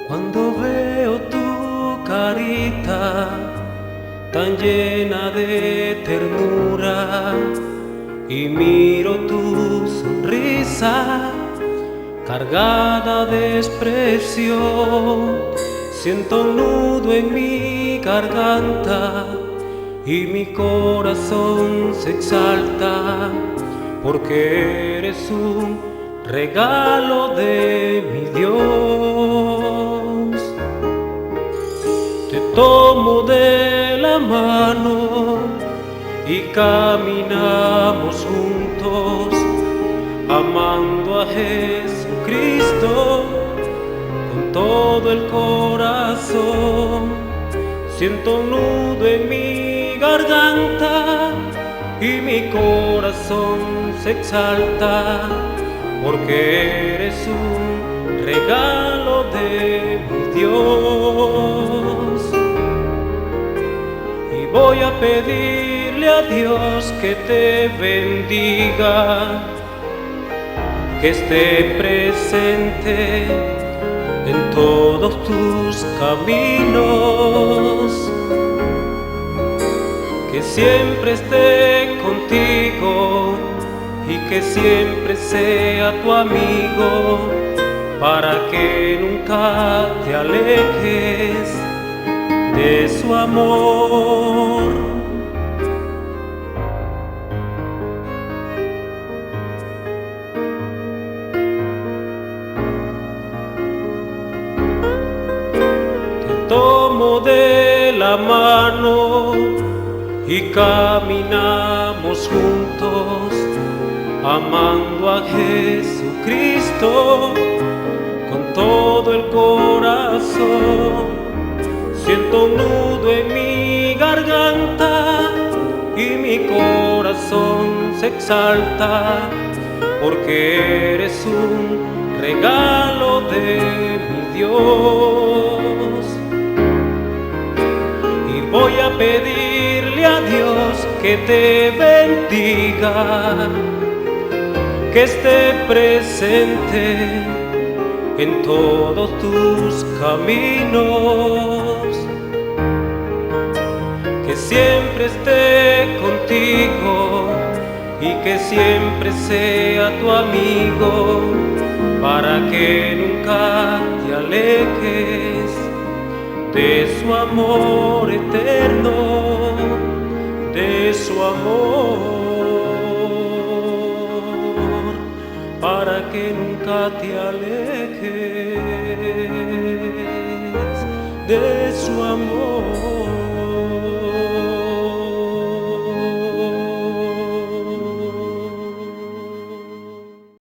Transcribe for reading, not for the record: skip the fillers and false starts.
Cuando veo tu carita tan llena de ternura y miro tu sonrisa cargada de expresión, siento un nudo en mi garganta y mi corazón se exalta porque eres un regalo de mi Dios. Te tomo de la mano y caminamos juntos, amando a Jesucristo con todo el corazón. Siento un nudo en mi garganta y mi corazón se exalta porque eres un regalo de mi Dios. Y voy a pedirle a Dios que te bendiga, que esté presente en todos tus caminos, que siempre esté contigo y que siempre sea tu amigo, para que nunca te alejes de su amor. Te tomo de la mano y caminamos juntos, amando a Jesucristo con todo el corazón. Siento un nudo en mi garganta y mi corazón se exalta porque eres un regalo de mi Dios. Y voy a pedirle a Dios que te bendiga, que esté presente en todos tus caminos, que siempre esté contigo y que siempre sea tu amigo, para que nunca te alejes de su amor eterno, de su amor, para que nunca te alejes de su amor.